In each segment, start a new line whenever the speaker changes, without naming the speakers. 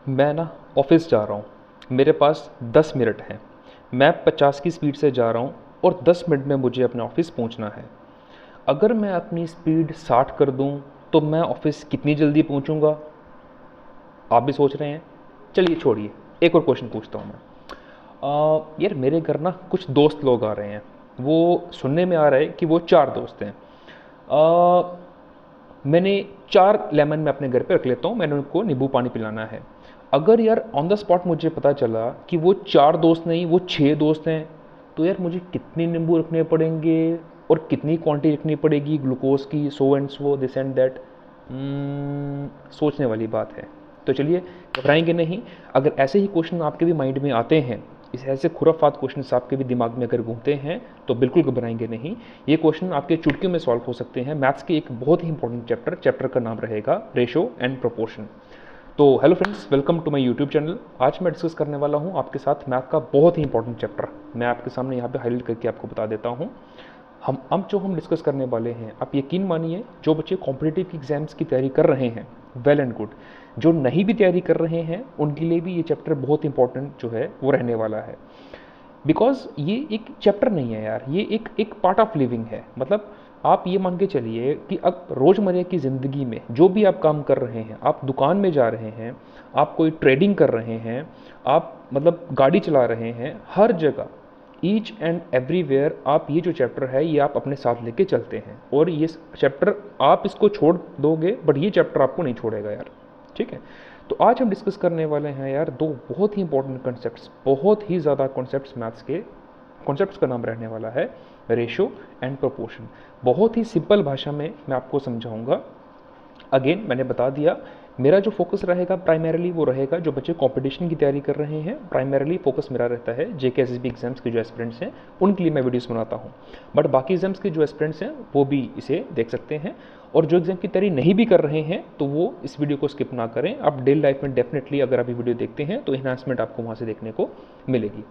मैं ना ऑफिस जा रहा हूँ, मेरे पास 10 मिनट हैं। मैं 50 की स्पीड से जा रहा हूँ और 10 मिनट में मुझे अपने ऑफिस पहुँचना है। अगर मैं अपनी स्पीड 60 कर दूँ तो मैं ऑफिस कितनी जल्दी पहुँचूँगा? आप भी सोच रहे हैं। चलिए छोड़िए, एक और क्वेश्चन पूछता हूँ मैं। यार मेरे घर ना कुछ दोस्त लोग आ रहे हैं। वो सुनने में आ रहा है कि वो 4 दोस्त हैं। मैंने 4 लेमन मैं अपने घर पे रख लेता हूँ, मैंने उनको नींबू पानी पिलाना है। अगर यार ऑन द स्पॉट मुझे पता चला कि वो 4 दोस्त नहीं, वो 6 दोस्त हैं, तो यार मुझे कितने नींबू रखने पड़ेंगे और कितनी क्वांटिटी रखनी पड़ेगी ग्लूकोज की, so and so this and that. सोचने वाली बात है। तो चलिए, घबराएंगे नहीं। अगर ऐसे ही क्वेश्चन आपके भी माइंड में आते हैं, इस ऐसे खुराफात क्वेश्चन आपके भी दिमाग में अगर घूमते हैं, तो बिल्कुल घबराएंगे नहीं। ये क्वेश्चन आपके चुटकियों में सॉल्व हो सकते हैं। मैथ्स के एक बहुत ही इंपॉर्टेंट चैप्टर का नाम रहेगा रेशो एंड प्रोपोर्शन। तो hello friends, welcome to my YouTube channel. आज मैं डिस्कस करने वाला हूँ आपके साथ मैथ का बहुत ही इंपॉर्टेंट चैप्टर। मैं आपके सामने यहाँ पे हाईलाइट करके आपको बता देता हूँ। हम डिस्कस करने वाले हैं, आप यकीन मानिए, जो बच्चे कॉम्पिटिटिव एग्जाम्स की तैयारी कर रहे हैं, वेल एंड गुड। जो नहीं भी तैयारी कर रहे हैं, उनके लिए भी ये चैप्टर बहुत इंपॉर्टेंट जो है वो रहने वाला है। बिकॉज ये एक चैप्टर नहीं है यार, ये एक पार्ट ऑफ लिविंग है। मतलब आप ये मान के चलिए कि अब रोज़मर्रा की ज़िंदगी में जो भी आप काम कर रहे हैं, आप दुकान में जा रहे हैं, आप कोई ट्रेडिंग कर रहे हैं, आप मतलब गाड़ी चला रहे हैं, हर जगह ईच एंड एवरीवेयर आप ये जो चैप्टर है ये आप अपने साथ लेके चलते हैं। और ये चैप्टर आप इसको छोड़ दोगे, बट ये चैप्टर आपको नहीं छोड़ेगा यार। ठीक है। तो आज हम डिस्कस करने वाले हैं यार दो बहुत ही इंपॉर्टेंट कॉन्सेप्ट्स, बहुत ही ज़्यादा कॉन्सेप्ट्स। मैथ्स के कॉन्सेप्ट्स का नाम रहने वाला है रेशो एंड प्रोपोर्शन। बहुत ही सिंपल भाषा में मैं आपको समझाऊंगा। अगेन मैंने बता दिया, मेरा जो फोकस रहेगा प्राइमरीली वो रहेगा जो बच्चे कंपटीशन की तैयारी कर रहे हैं। प्राइमरीली फोकस मेरा रहता है जेके एसएसबी एग्जाम्स के जो एस्पिरेंट्स हैं उनके लिए मैं वीडियोस बनाता हूँ। बट बाकी एग्जाम्स के जो एस्पिरेंट्स हैं वो भी इसे देख सकते हैं। और जो एग्जाम की तैयारी नहीं भी कर रहे हैं तो वो इस वीडियो को स्किप ना करें। आप डेली लाइफ में डेफिनेटली अगर आप ये वीडियो देखते हैं तो इन्हांसमेंट आपको वहाँ से देखने को मिलेगी।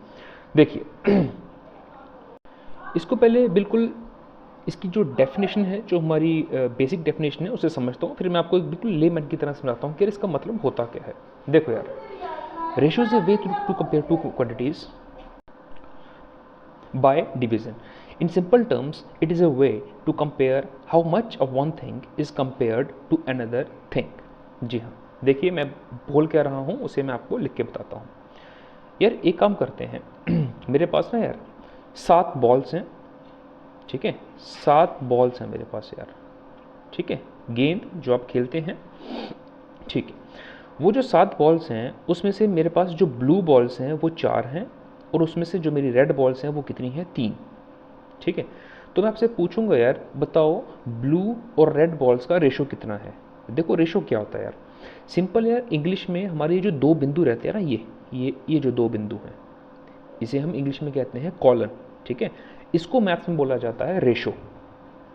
देखिए, इसको पहले बिल्कुल इसकी जो डेफिनेशन है, जो हमारी बेसिक डेफिनेशन है, उसे समझता हूँ। फिर मैं आपको एक बिल्कुल लेमैन की तरह समझाता हूँ कि इसका मतलब होता क्या है। देखो यार, ratio is a way to compare two quantities by division. In simple terms, it is a way to compare how much of one thing is compared to another thing. जी हाँ, देखिए मैं बोल क्या रहा हूँ उसे मैं आपको लिख के बताता हूँ। यार एक काम करते हैं मेरे पास ना यार 7 बॉल्स हैं। ठीक है, 7 बॉल्स हैं मेरे पास यार। ठीक है, गेंद जो आप खेलते हैं। ठीक है, वो जो 7 बॉल्स हैं उसमें से मेरे पास जो ब्लू बॉल्स हैं वो 4 हैं, और उसमें से जो मेरी रेड बॉल्स हैं वो कितनी हैं? 3। ठीक है, तो मैं आपसे पूछूंगा यार, बताओ ब्लू और रेड बॉल्स का रेशो कितना है? देखो रेशो क्या होता है यार, सिंपल यार। इंग्लिश में हमारे ये जो 2 बिंदु रहते हैं ना, ये जो 2 बिंदु हैं, इसे हम इंग्लिश में कहते हैं कॉलन। ठीक है, इसको मैथ्स में बोला जाता है रेशो।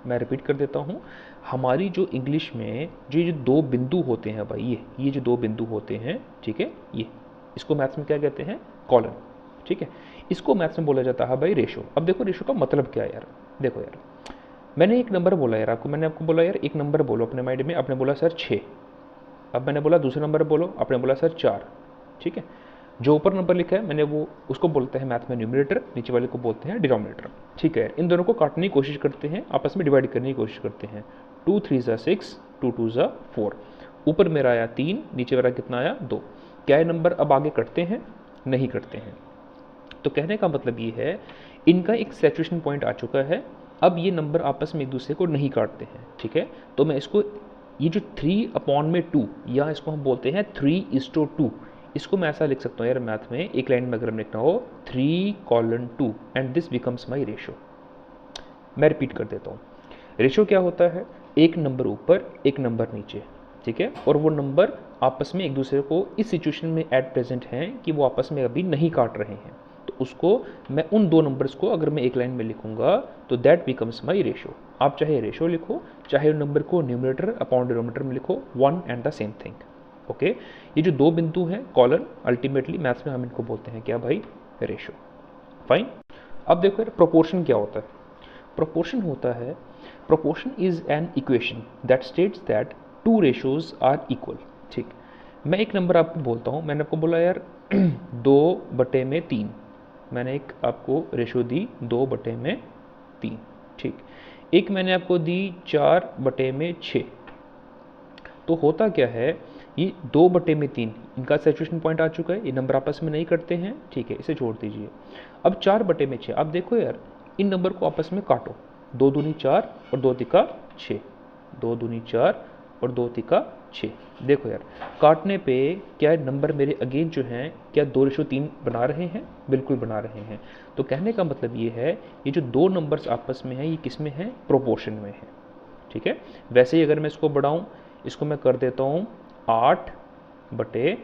मैं रिपीट कर देता हूँ, हमारी जो इंग्लिश में जो 2 बिंदु होते हैं भाई, ये जो 2 बिंदु होते हैं, ठीक है, ये इसको मैथ्स में क्या कहते हैं? कॉलन। ठीक है, इसको मैथ्स में बोला जाता है भाई रेशो। अब देखो रेशो का मतलब क्या है यार। देखो यार, मैंने एक नंबर बोला यार आपको, मैंने आपको बोला यार एक नंबर बोलो अपने माइंड में। आपने बोला सर 6। अब मैंने बोला दूसरा नंबर बोलो, आपने बोला सर 4। ठीक है, जो ऊपर नंबर लिखा है मैंने वो उसको बोलते हैं मैथ में न्यूमरेटर, नीचे वाले को बोलते हैं डिनोमिनेटर। ठीक है, इन दोनों को काटने की कोशिश करते हैं, आपस में डिवाइड करने की कोशिश करते हैं। 2 3 ज़ा 6, 2 2 ज़ा 4। ऊपर मेरा आया 3, नीचे मेरा कितना आया? 2। क्या ये नंबर अब आगे कटते हैं? नहीं कटते हैं। तो कहने का मतलब ये है, इनका एक सैचुरेशन पॉइंट आ चुका है। अब ये नंबर आपस में एक दूसरे को नहीं काटते हैं। ठीक है, तो मैं इसको, ये जो 3/2 या इसको हम बोलते हैं 3:2, इसको मैं ऐसा लिख सकता हूँ यार मैथ में, एक लाइन में अगर हम लिखना हो 3:2 and this becomes my ratio. मैं रिपीट कर देता हूँ, रेशो क्या होता है? एक नंबर ऊपर एक नंबर नीचे। ठीक है, और वो नंबर आपस में एक दूसरे को इस सिचुएशन में एट प्रेजेंट हैं कि वो आपस में अभी नहीं काट रहे हैं। तो उसको मैं उन 2 नंबर्स को अगर मैं एक लाइन में लिखूंगा तो दैट बिकम्स माई रेशो। आप चाहे रेशो लिखो, चाहे नंबर को न्यूमरेटर अपॉन डिनोमिनेटर में लिखो, one and the same thing. Okay, ये जो 2 बिंदु हैं कॉलन, अल्टीमेटली मैथ्स में हम इनको बोलते हैं क्या भाई? रेशो। फाइन। अब देखो यार प्रोपोर्शन क्या होता है। प्रोपोर्शन होता है, proportion is an equation that states that 2 ratios are equal. ठीक, मैं एक नंबर आपको बोलता हूँ, मैंने आपको बोला यार 2/3, मैंने एक आपको रेशो दी 2/3, ठीक। एक मैंने आपको दी 4/6। तो होता क्या है, ये 2/3 इनका सैचुरेशन पॉइंट आ चुका है, ये नंबर आपस में नहीं करते हैं, ठीक है, इसे छोड़ दीजिए। अब 4/6, अब देखो यार इन नंबर को आपस में काटो, 2 दूनी 4 और 2 तिका 6, 2 दूनी 4 और 2 तिका 6। देखो यार काटने पे क्या नंबर मेरे अगेन जो हैं क्या 2:3 बना रहे हैं, बिल्कुल बना रहे हैं। तो कहने का मतलब ये है, ये जो दो नंबर्स आपस में हैं ये किस में है, प्रोपोर्शन में है, ठीक है। वैसे ही अगर मैं इसको बढ़ाऊं, इसको मैं कर देता हूं 8/12,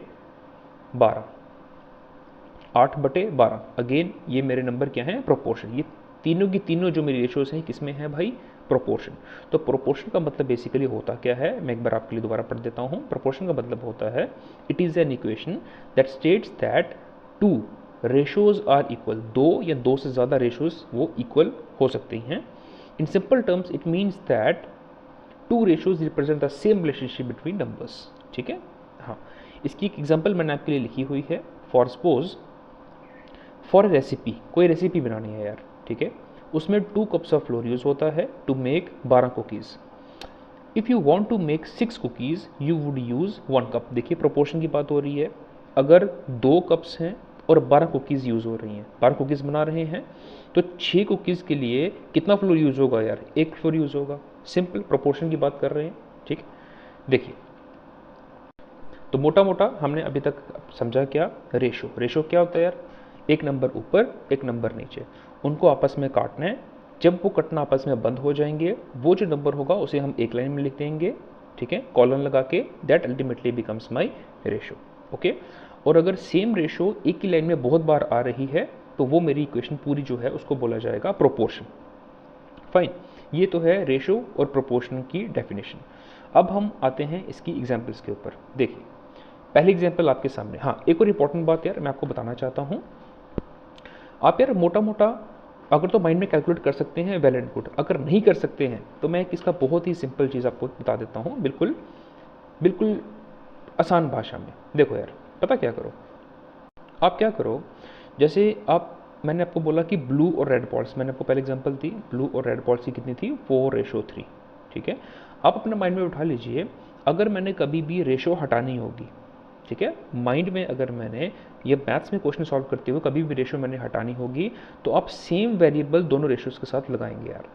8/12। अगेन ये मेरे नंबर क्या हैं, प्रोपोर्शन। ये तीनों की तीनों जो मेरी रेशियोज हैं किस में है भाई, प्रोपोर्शन। तो प्रोपोर्शन का मतलब बेसिकली होता क्या है, मैं एक बार आपके लिए दोबारा पढ़ देता हूँ। प्रोपोर्शन का मतलब होता है, it is an equation that states that two ratios are equal, दो या दो से ज़्यादा रेशोज वो इक्वल हो सकती हैं। In simple terms it means that two ratios represent the same relationship between numbers, ठीक है। हाँ, इसकी एक एग्जाम्पल मैंने आपके लिए लिखी हुई है। फॉर सपोज फॉर रेसिपी, कोई रेसिपी बनानी है यार, ठीक है, उसमें 2 कप्स ऑफ फ्लोर यूज़ होता है to make 12 cookies. If you want to make 6 cookies you would use 1 cup. देखिए प्रोपोर्शन की बात हो रही है, अगर 2 कप्स हैं और 12 कुकीज़ यूज़ हो रही हैं, 12 कुकीज़ बना रहे हैं, तो 6 कुकीज़ के लिए कितना फ्लोर यूज़ होगा यार, 1 फ्लोर यूज़ होगा। सिंपल प्रोपोर्शन की बात कर रहे हैं, ठीक। देखिए तो मोटा मोटा हमने अभी तक समझा क्या, रेशो। रेशो क्या होता है यार, एक नंबर ऊपर एक नंबर नीचे, उनको आपस में काटना है। जब वो कटना आपस में बंद हो जाएंगे, वो जो नंबर होगा उसे हम एक लाइन में लिख देंगे, ठीक है, कॉलन लगा के, that ultimately becomes my ratio, okay. और अगर सेम रेशो एक ही लाइन में बहुत बार आ रही है तो वो मेरी इक्वेशन पूरी जो है उसको बोला जाएगा प्रोपोर्शन। फाइन, ये तो है रेशो और प्रोपोर्शन की डेफिनेशन। अब हम आते हैं इसकी एग्जाम्पल्स के ऊपर। देखिए पहली एग्जाम्पल आपके सामने। हाँ, एक और इंपॉर्टेंट बात यार मैं आपको बताना चाहता हूँ, आप यार मोटा मोटा अगर तो माइंड में कैलकुलेट कर सकते हैं, वेल एंड गुड। अगर नहीं कर सकते हैं तो मैं इसका बहुत ही सिंपल चीज़ आपको बता देता हूँ, बिल्कुल बिल्कुल आसान भाषा में। देखो यार, पता क्या करो, आप क्या करो, जैसे आप, मैंने आपको बोला कि ब्लू और रेड बॉल्स, मैंने आपको पहले एग्जांपल दी, ब्लू और रेड बॉल्स की कितनी थी, 4:3, ठीक है। आप अपने माइंड में उठा लीजिए, अगर मैंने कभी भी रेशो हटानी होगी, ठीक है, माइंड में अगर मैंने ये मैथ्स में क्वेश्चन सॉल्व करते हुए कभी भी रेशो मैंने हटानी होगी, तो आप सेम वेरिएबल दोनों रेशोज़ के साथ लगाएंगे यार,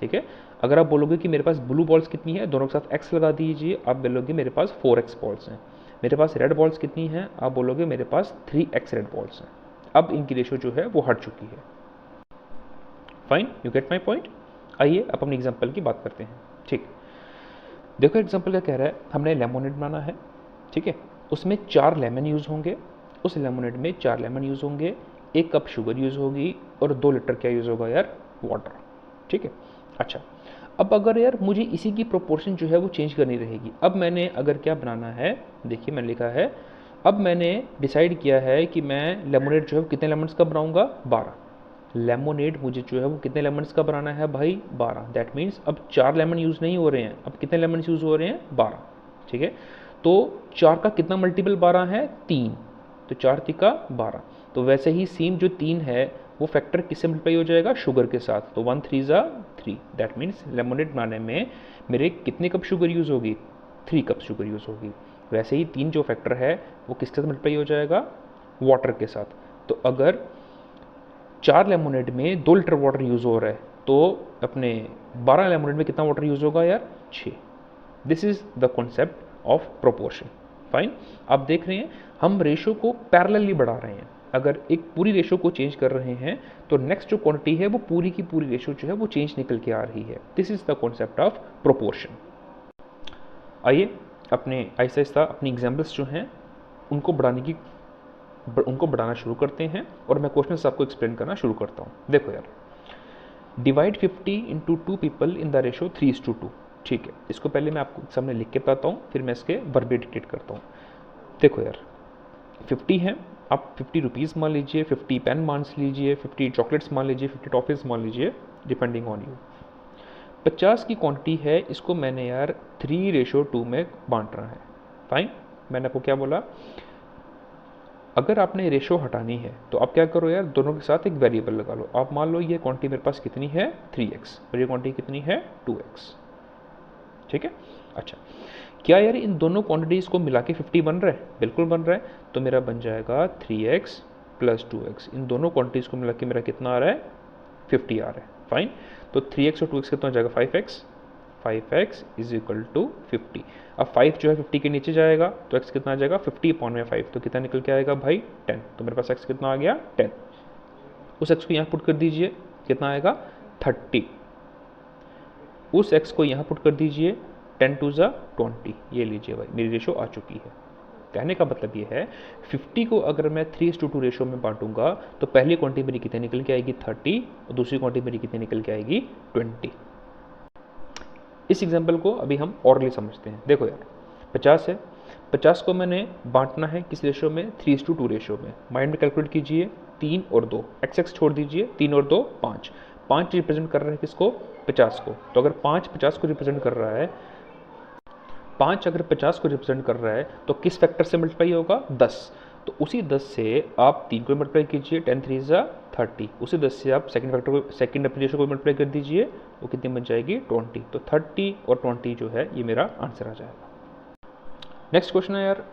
ठीक है। अगर आप बोलोगे कि मेरे पास ब्लू बॉल्स कितनी है, दोनों के साथ x लगा दीजिए, आप बोलोगे मेरे पास 4x बॉल्स हैं। मेरे पास रेड बॉल्स कितनी हैं, आप बोलोगे मेरे पास 3x रेड बॉल्स हैं। अब इनकी रेशो जो है वो हट चुकी है। Fine, you get my point. आइए अब अपनी एग्जाम्पल की बात करते हैं, ठीक। देखो एग्जाम्पल क्या कह रहा है, हमने लेमोनेड बनाना है, ठीक है, उसमें 4 लेमन यूज़ होंगे, उस लेमोनेड में 4 लेमन यूज़ होंगे, 1 कप शुगर यूज़ होगी और 2 लीटर क्या यूज़ होगा यार, वाटर, ठीक है। अच्छा, अब अगर यार मुझे इसी की प्रोपोर्शन जो है वो चेंज करनी रहेगी। अब मैंने अगर क्या बनाना है, देखिए मैंने लिखा है, अब मैंने डिसाइड किया है कि मैं लेमोनेड जो है कितने लेमन्स का बनाऊंगा, 12 लेमोनेड मुझे जो है वो कितने लेमन्स का बनाना है भाई, 12। दैट मीन्स अब 4 लेमन यूज़ नहीं हो रहे हैं, अब कितने लेमन्स यूज़ हो रहे हैं, 12, ठीक है। तो 4 का कितना मल्टीपल 12 है, 3, तो 4 तिका 12। तो वैसे ही सेम जो 3 है वो फैक्टर किससे मल्टीप्लाई हो जाएगा, शुगर के साथ, तो 1 3 ज़ा 3। दैट मीन्स लेमोनेड बनाने में मेरे कितने कप शुगर यूज़ होगी, 3 कप शुगर यूज़ होगी। वैसे ही 3 जो फैक्टर है वो किसके साथ मल्टीप्लाई हो जाएगा, वाटर के साथ। तो अगर 4 लेमोनेड में 2 लीटर वाटर यूज़ हो रहा है, तो अपने 12 लेमोनेड में कितना वाटर यूज़ होगा यार, 6। This is the concept of proportion. Fine, आप देख रहे हैं हम रेशो को पैरेलली बढ़ा रहे हैं। अगर एक पूरी रेशो को चेंज कर रहे हैं तो नेक्स्ट जो क्वांटिटी है वो पूरी की पूरी रेशो जो है वो चेंज निकल के आ रही है। This is the concept of proportion. आइए अपने आहिस्ता आहिस्ता अपनी एग्जाम्पल्स जो हैं उनको बढ़ाना शुरू करते हैं और मैं क्वेश्चन आपको एक्सप्लेन करना शुरू करता हूँ। देखो यार, divide 50 into 2 people in the ratio 3:2, ठीक है। इसको पहले मैं आपको सामने लिख के बताता हूँ, फिर मैं इसके वर्बे डिक्टेट करता हूँ। देखो यार 50 है, आप 50 रुपीज़ मान लीजिए, 50 पेन मान लीजिए, 50 चॉकलेट्स मान लीजिए, 50 टॉफीज़ मान लीजिए, डिपेंडिंग ऑन यू। 50 की क्वांटिटी है, इसको मैंने यार 3:2 में बांट रहा है। फाइन, मैंने आपको क्या बोला, अगर आपने रेशो हटानी है तो आप क्या करो यार, दोनों के साथ एक वेरिएबल लगा लो। आप मान लो ये क्वांटिटी मेरे पास कितनी है 3x और ये क्वांटिटी कितनी है 2x, ठीक है। अच्छा, क्या यार इन दोनों क्वांटिटीज़ को मिला के 50 बन रहा है? बिल्कुल बन रहा है। तो मेरा बन जाएगा 3x प्लस 2x, इन दोनों क्वांटिटीज़ को मिला के मेरा कितना आ रहा है 50 आ रहा है। फाइन, तो 3x और 2x कितना हो जाएगा 5x, 5x is equal to 50। अब 5 जो है 50 के नीचे जाएगा तो x कितना आ जाएगा 50/5, तो कितना निकल के आएगा भाई 10। तो मेरे पास x कितना आ गया 10। उस x को यहाँ पुट कर दीजिए, कितना आएगा 30। उस x को यहाँ पुट कर दीजिए, 10 टू ज़ा 20। ये लीजिए भाई मेरी रेशो आ चुकी है। कहने का मतलब ये है 50 को अगर मैं 3:2 रेशो में बांटूंगा तो पहली क्वांटिटी मेरी कितनी निकल के आएगी 30 और दूसरी क्वांटिटी मेरी कितनी निकल के आएगी 20। इस एग्जाम्पल को अभी हम औरली समझते हैं। देखो यार 50 है, 50 को मैंने बांटना है किस रेशो में 3:2 रेशो में। माइंड में कैलकुलेट कीजिए, 3 और 2, x छोड़ दीजिए, 3 और 2 5, 5 रिप्रेजेंट कर रहा है किसको 50 को। तो अगर 5 50 को रिप्रेजेंट कर रहा है, 5 अगर 50 को रिप्रेजेंट कर रहा है तो किस फैक्टर से मल्टीप्लाई होगा 10। तो उसी 10 से आप 3 को मल्टीप्लाई कीजिए, 10 3 ज़ा 30। उसी 10 से आप सेकंड फैक्टर को, सेकंड अपनी रेशो को मल्टीप्लाई कर दीजिए, वो कितनी बन जाएगी 20। तो 30 और 20 जो है ये मेरा आंसर आ जाएगा। नेक्स्ट क्वेश्चन है यार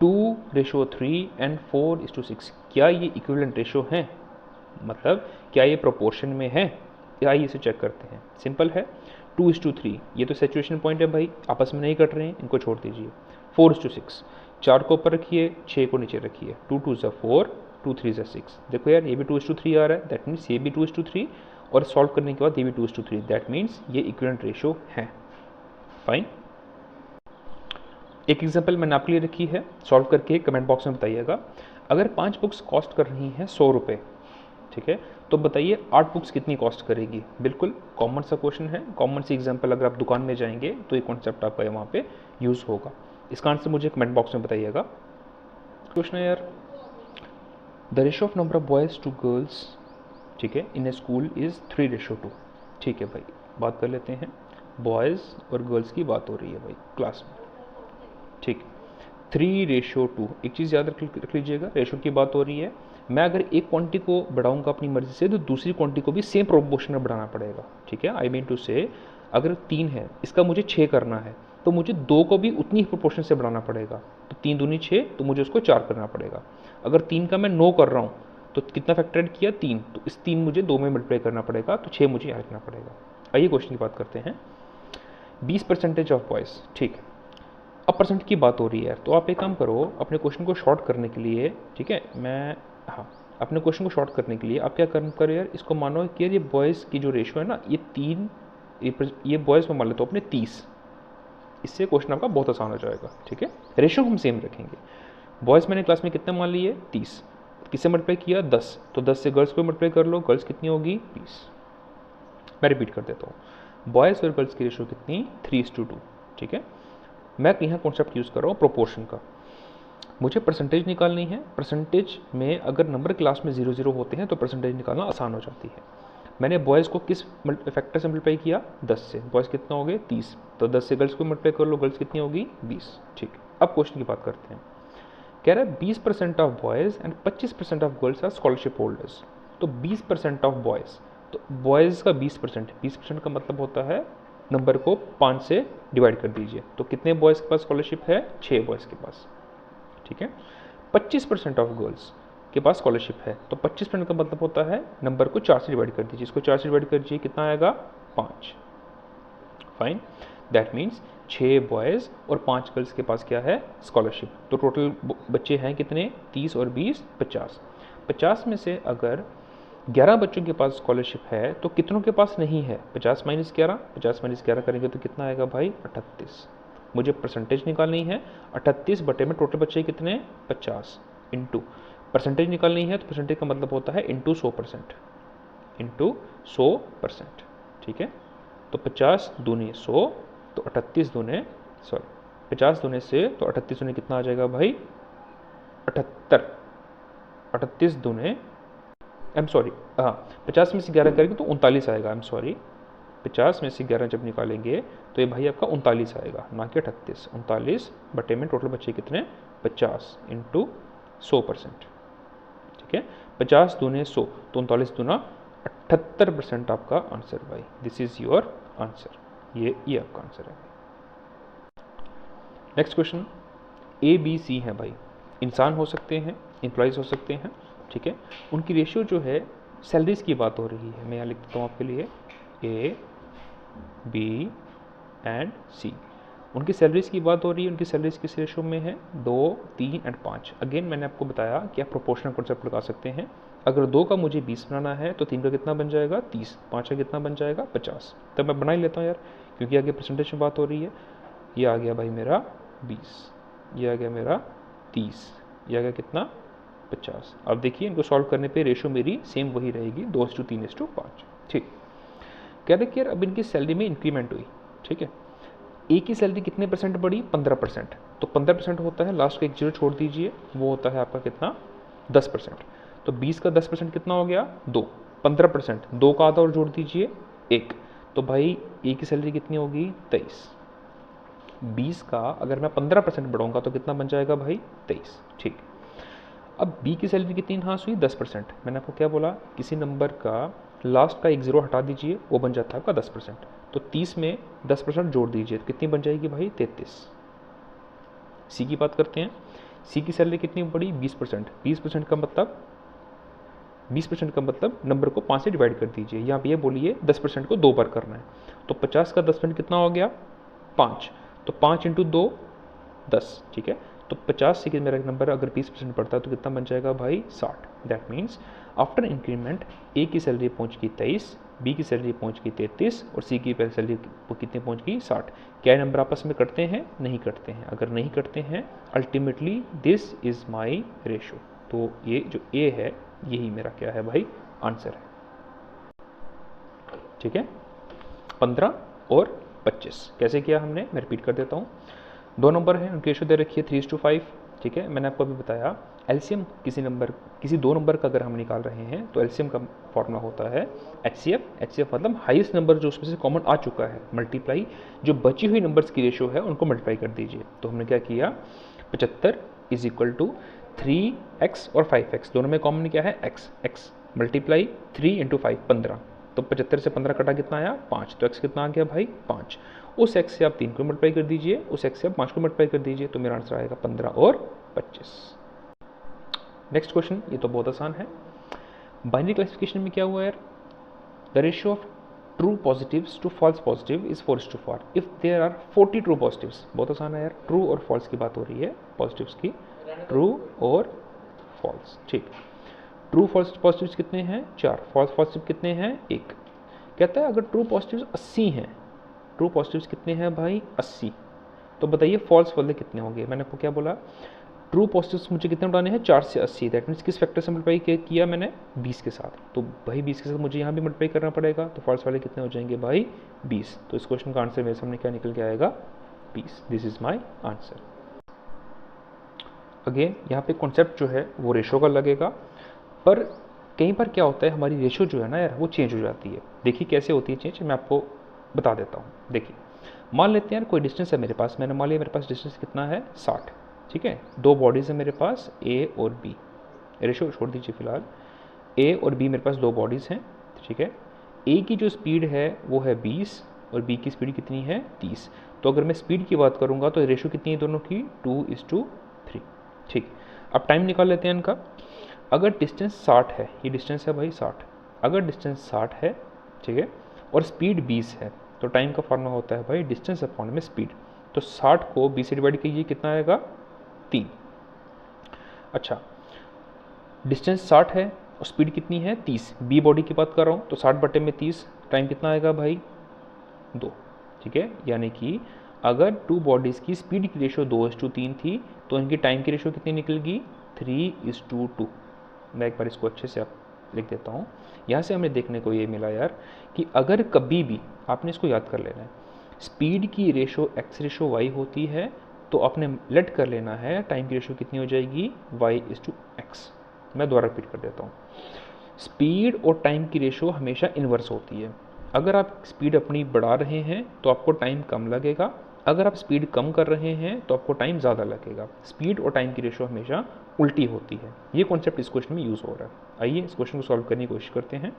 2:3 एंड 4:6, क्या ये इक्विवेलेंट रेशो हैं? मतलब क्या ये प्रोपोर्शन में है? आइए इसे चेक करते हैं। सिंपल है, 2:3 ये तो सैचुरेशन पॉइंट है भाई, आपस में नहीं कट रहे हैं, इनको छोड़ दीजिए। 4:6, 4 को ऊपर रखिए, 6 को नीचे रखिए, 2 2 ज़ा 4, 2 3 ज़ा 6। देखो यार ये भी 2:3 आ रहा है, दैट मीन्स ये भी 2:3, और सॉल्व करने के बाद ये भी 2:3, दैट मीन्स ये इक्विवेलेंट रेशो है। फाइन, एक एग्जांपल मैंने आपके लिए रखी है, सॉल्व करके कमेंट बॉक्स में बताइएगा। अगर 5 बुक्स कॉस्ट कर रही हैं 100 रुपये, ठीक है, तो बताइए 8 बुक्स कितनी कॉस्ट करेगी? बिल्कुल कॉमन सा क्वेश्चन है, कॉमन सी एग्जांपल। अगर आप दुकान में जाएंगे तो ये कॉन्सेप्ट आपका वहाँ पे यूज़ होगा। इसका आंसर मुझे कमेंट बॉक्स में बताइएगा। क्वेश्चन है यार, the ratio of number of boys to girls, ठीक है, इन ए स्कूल इज़ 3:2। ठीक है भाई, बात कर लेते हैं, बॉयज़ और गर्ल्स की बात हो रही है भाई क्लास में, ठीक। 3:2, एक चीज़ याद रख लीजिएगा, रेशो की बात हो रही है। मैं अगर एक क्वांटिटी को बढ़ाऊंगा अपनी मर्जी से तो दूसरी क्वांटिटी को भी सेम प्रोपोर्शन में बढ़ाना पड़ेगा, ठीक है। आई मीन टू से, अगर 3 है, इसका मुझे 6 करना है, तो मुझे 2 को भी उतनी ही प्रोपोर्शन से बढ़ाना पड़ेगा। तो 3 दूनी 6, तो मुझे उसको 4 करना पड़ेगा। अगर 3 का मैं 9 कर रहा हूँ तो कितना फैक्टर ऐड किया 3, तो इस 3 मुझे 2 में मल्टीप्लाई करना पड़ेगा, तो 6 मुझे यहाँ रखना पड़ेगा। आइए क्वेश्चन की बात करते हैं। 20% ऑफ बॉयज़, ठीक है, अब परसेंट की बात हो रही है, तो आप एक काम करो, अपने क्वेश्चन को शॉर्ट करने के लिए, ठीक है, हाँ, अपने क्वेश्चन को शॉर्ट करने के लिए आप क्या करो यार, इसको मानो कि यार ये बॉयज़ की जो रेशो है ना, ये 3, ये बॉयज़ में मान लेते हो अपने 30। इससे क्वेश्चन आपका बहुत आसान हो जाएगा, ठीक है। रेशो हम सेम रखेंगे। बॉयज़ मैंने क्लास में कितने मान लिए 30, किससे मल्टीप्लाई किया 10, तो 10 से गर्ल्स को मल्टीप्लाई कर लो, गर्ल्स कितनी होगी 20। मैं रिपीट कर देता हूँ, बॉयज़ और गर्ल्स की रेशो कितनी 3:2, ठीक है। मैं यहाँ कॉन्सेप्ट यूज़ कर रहा हूँ प्रोपोर्शन का। मुझे परसेंटेज निकालनी है। परसेंटेज में अगर नंबर क्लास में 0 0 होते हैं तो परसेंटेज निकालना आसान हो जाती है। मैंने बॉयज़ को किस फैक्टर से मल्टीप्लाई किया 10 से, बॉयज़ कितना हो गए 30, तो 10 से गर्ल्स को मल्टीप्लाई कर लो, गर्ल्स कितनी होगी 20, ठीक। अब क्वेश्चन की बात करते हैं। कह रहा है 20% of boys and 25% of girls are scholarship holders. तो 20% ऑफ बॉयज़, तो बॉयज़ का 20%, 20% का मतलब होता है नंबर को 5 से डिवाइड कर दीजिए, तो कितने बॉयज़ के पास स्कॉलरशिप है 6 बॉयज़ के पास, ठीक है। 25% ऑफ गर्ल्स के पास स्कॉलरशिप है, तो 25% का मतलब होता है नंबर को 4 से डिवाइड कर दीजिए, इसको 4 से डिवाइड कर दीजिए, कितना आएगा 5। फाइन, दैट मीन्स 6 बॉयज़ और 5 गर्ल्स के पास क्या है स्कॉलरशिप। तो टोटल बच्चे हैं कितने 30 और 20 50। 50 में से अगर 11 बच्चों के पास स्कॉलरशिप है तो कितनों के पास नहीं है 50 - 11, 50 - 11 करेंगे तो कितना आएगा भाई 38। मुझे परसेंटेज निकालनी है, 38 बटे में टोटल बच्चे कितने 50 इंटू परसेंटेज निकालनी है, तो परसेंटेज का मतलब होता है इंटू 100%, इंटू 100%, ठीक है। तो 50 दूनी 100, तो 38 दूने, सॉरी 50 दूने से, तो 38 दूने कितना आ जाएगा भाई 78, 38 दूने, आई एम सॉरी, हाँ 50 में से 11 करेंगे तो 39 आएगा, आई एम सॉरी 50 में से 11 जब निकालेंगे तो ये भाई आपका 39 आएगा, ना कि 38। 39 बटे में टोटल बचे कितने, 50 इंटू 100%, ठीक है। 50 दूने 100 तो 39 दूना 78% आपका आंसर भाई। दिस इज योर आंसर, ये आपका आंसर है। Next question, A B C है भाई, इंसान हो सकते हैं, एम्प्लॉयज़ हो सकते हैं, ठीक है। उनकी रेशियो जो है, सैलरीज की बात हो रही है, मैं यहाँ लिख देता हूँ आपके लिए ए बी एंड सी। उनकी सैलरीज की बात हो रही है, उनकी सैलरीज किस रेशियो में है, 2, 3 एंड 5। अगेन मैंने आपको बताया कि आप प्रोपोर्शनल कॉन्सेप्ट लगा सकते हैं। अगर 2 का मुझे 20 बनाना है तो 3 का कितना बन जाएगा, 30, 5 का कितना बन जाएगा, 50। तब मैं बना ही लेता हूँ यार, क्योंकि आगे परसेंटेज में बात हो रही है। ये आ गया भाई मेरा 20, ये आ गया मेरा 30, ये आ गया कितना, 50। अब देखिए इनको सॉल्व करने पे रेशियो मेरी सेम वही रहेगी, 2:3:5, ठीक। कह रहे कि यार अब इनकी सैलरी में इंक्रीमेंट हुई, ठीक है। ए की सैलरी कितने परसेंट बढ़ी, 15%। तो 15% होता है, लास्ट का एक जीरो छोड़ दीजिए, वो होता है आपका कितना, 10%। तो 20 का 10% कितना हो गया, 2। 15%, 2 का आधा और जोड़ दीजिए, 1। तो भाई ए की सैलरी कितनी होगी, 23। 20 का अगर मैं 15% बढ़ाऊंगा तो कितना बन जाएगा भाई, 23, ठीक। अब बी की सैलरी कितनी इनहांस हुई, 10%। मैंने आपको क्या बोला, किसी नंबर का लास्ट का एक जीरो हटा दीजिए, वो बन जाता है आपका 10%। तो 30 में 10% जोड़ दीजिए तो कितनी बन जाएगी भाई, 33। सी की बात करते हैं, सी की सैलरी कितनी बढ़ी, 20%। 20% का मतलब 20% का मतलब नंबर को 5 से डिवाइड कर दीजिए, यहाँ पे ये बोलिए 10% को 2 बार करना है। तो 50 का 10% कितना हो गया, 5। तो 5 इंटू 2 10, ठीक है। तो 50 से मेरा नंबर अगर 20% बढ़ता है तो कितना बन जाएगा भाई, 60। दैट मीन्स आफ्टर इंक्रीमेंट ए की सैलरी पहुंच गई 23, बी की सैलरी पहुंच गई 33 और सी की सैलरी कितनी पहुंच गई, 60। क्या नंबर आपस में कटते हैं, नहीं कटते हैं। अगर नहीं कटते हैं, ultimately this is my ratio. तो ये जो ए है यही मेरा क्या है भाई, आंसर है, ठीक है। 15 और 25 कैसे किया हमने, मैं रिपीट कर देता हूँ। 2 नंबर हैं, उनकी रेशो दे रखी है 3:5, ठीक है। मैंने आपको अभी बताया एलसीएम किसी 2 नंबर का अगर हम निकाल रहे हैं तो एलसीएम का फॉर्मूला होता है एचसीएफ मतलब हाईएस्ट नंबर जो उसमें से कॉमन आ चुका है मल्टीप्लाई जो बची हुई नंबर्स की रेशो है उनको मल्टीप्लाई कर दीजिए। तो हमने क्या किया, 75 इज इक्वल टू 3x और 5x, दोनों में कॉमन क्या है, x मल्टीप्लाई 3 इंटू 5, 15। तो 75 से 15 कटा कितना आया, 5। तो x कितना आ गया भाई, 5। उस x से आप 3 को मल्टीप्लाई कर दीजिए, उस x से आप 5 को मल्टीप्लाई कर दीजिए, तो मेरा आंसर आएगा 15 और 25। नेक्स्ट क्वेश्चन, ये तो बहुत आसान है। बाइनरी क्लासिफिकेशन में क्या हुआ यार, the ratio of true positives to false positive is 4:4 if there are 40 true positives. बहुत आसान है यार, ट्रू और फॉल्स की बात हो रही है, पॉजिटिव्स की, ट्रू और फॉल्स, ठीक। ट्रू फॉल्स पॉजिटिव्स कितने हैं, 4। फॉल्स पॉजिटिव कितने हैं, 1। कहता है अगर ट्रू पॉजिटिव्स 80 हैं, ट्रू पॉजिटिव्स कितने हैं भाई, 80, तो बताइए फॉल्स वाले कितने होंगे। मैंने आपको क्या बोला, ट्रू पॉजिटिव्स मुझे कितने उठाने हैं, 4 से 80। दैट मीन्स किस फैक्टर से मल्टीप्लाई किया मैंने, 20 के साथ। तो भाई 20 के साथ मुझे यहाँ भी मल्टीप्लाई करना पड़ेगा, तो फॉल्स वाले कितने हो जाएंगे भाई, 20। तो इस क्वेश्चन का आंसर मेरे सामने क्या निकल के आएगा, 20। This is my answer. Again यहाँ पे कॉन्सेप्ट जो है वो रेशो का लगेगा, पर कई बार क्या होता है हमारी रेशो जो है ना यार वो चेंज हो जाती है। देखिए कैसे होती है चेंज, मैं आपको बता देता हूँ। देखिए मान लेते हैं यार कोई डिस्टेंस है मेरे पास, मैंने मान लिया मेरे पास डिस्टेंस कितना है, 60, ठीक है। 2 बॉडीज़ है मेरे पास, ए और बी, रेशो छोड़ दीजिए फिलहाल। ए और बी मेरे पास 2 बॉडीज़ हैं, ठीक है। ए की जो स्पीड है वो है 20 और बी की स्पीड कितनी है, 30। तो अगर मैं स्पीड की बात करूँगा तो रेशो कितनी है दोनों की, 2:3, ठीक। अब टाइम निकाल लेते हैं इनका। अगर डिस्टेंस 60 है, ये डिस्टेंस है भाई 60, अगर डिस्टेंस 60 है, ठीक है, और स्पीड 20 है, तो टाइम का फॉर्मूला होता है भाई डिस्टेंस अपॉन में स्पीड। तो 60 को 20 से डिवाइड कीजिए, कितना आएगा, 3। अच्छा, डिस्टेंस 60 है और स्पीड कितनी है, 30। बी बॉडी की बात कर रहा हूँ, तो 60 बटे में 30, टाइम कितना आएगा भाई, 2, ठीक है। यानी कि अगर 2 बॉडीज़ की स्पीड की रेशो 2:3 थी तो इनकी टाइम की रेशो कितनी निकलेगी, 3:2। मैं एक बार इसको अच्छे से आप लिख देता हूँ। यहाँ से हमें देखने को ये मिला यार कि अगर कभी भी आपने इसको याद कर लेना है, स्पीड की रेशो x/y होती है तो आपने लेट कर लेना है टाइम की रेशो कितनी हो जाएगी, y/x। मैं दोबारा रिपीट कर देता हूँ, स्पीड और टाइम की रेशो हमेशा इन्वर्स होती है। अगर आप स्पीड अपनी बढ़ा रहे हैं तो आपको टाइम कम लगेगा, अगर आप स्पीड कम कर रहे हैं तो आपको टाइम ज़्यादा लगेगा। स्पीड और टाइम की रेशो हमेशा उल्टी होती है। ये कॉन्सेप्ट इस क्वेश्चन में यूज़ हो रहा है। आइए इस क्वेश्चन को सॉल्व करने की कोशिश करते हैं।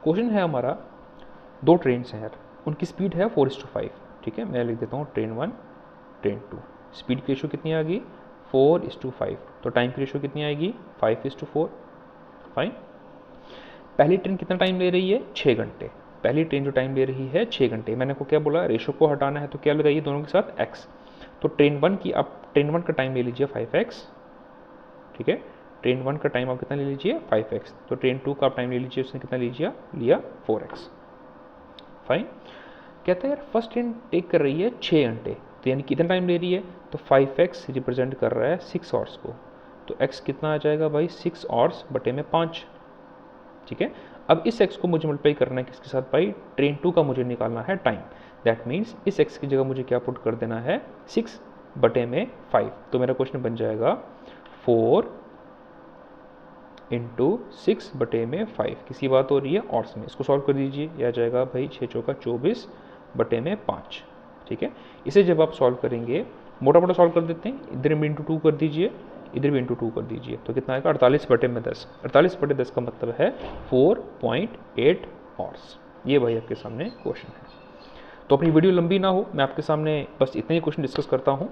क्वेश्चन है हमारा, दो ट्रेन्स हैं यार, उनकी स्पीड है 4:5। ठीक है, मैं लिख देता हूँ ट्रेन 1 ट्रेन 2। स्पीड की रेशो कितनी आ गई 4:5, तो टाइम की रेशो कितनी आएगी 5:4। फाइन। पहली ट्रेन कितना टाइम ले रही है 6 घंटे। पहली ट्रेन जो टाइम ले रही है 6 घंटे, मैंने को क्या बोला, रेशो को हटाना है तो क्या लगाइए दोनों के साथ x। तो ट्रेन 1 की आप ट्रेन 1 का टाइम ले लीजिए 5x। ठीक है, ट्रेन 1 का टाइम आप कितना ले लीजिए 5x। तो ट्रेन 2 का आप टाइम ले लीजिए, उसने कितना लीजिए लिया 4x। फाइन। कहते हैं यार फर्स्ट ट्रेन टेक कर रही है 6 घंटे, तो यानी कितना टाइम ले रही है, तो 5x रिप्रेजेंट कर रहा है 6 आवर्स को। तो x कितना आ जाएगा भाई 6 आवर्स बटे में 5। ठीक है, अब इस x को मुझे मल्टीप्लाई करना है किसके साथ भाई, ट्रेन 2 का मुझे निकालना है टाइम। दैट मीन्स इस x की जगह मुझे क्या पुट कर देना है 6 बटे में 5। तो मेरा क्वेश्चन बन जाएगा 4 इंटू 6 बटे में 5। किसी बात हो रही है आवर्स में, इसको सॉल्व कर दीजिए। यह आ जाएगा भाई 6 चौका 24 बटे में 5। ठीक है, इसे जब आप सॉल्व करेंगे, मोटा मोटा सॉल्व कर देते हैं, इधर भी इंटू 2 कर दीजिए, इधर भी इंटू 2 कर दीजिए, तो कितना आएगा 48 बटे में 10। 48 बटे 10 का मतलब है 4.8 आवर्स। ये भाई आपके सामने क्वेश्चन है। तो अपनी वीडियो लंबी ना हो, मैं आपके सामने बस इतने ही क्वेश्चन डिस्कस करता हूँ।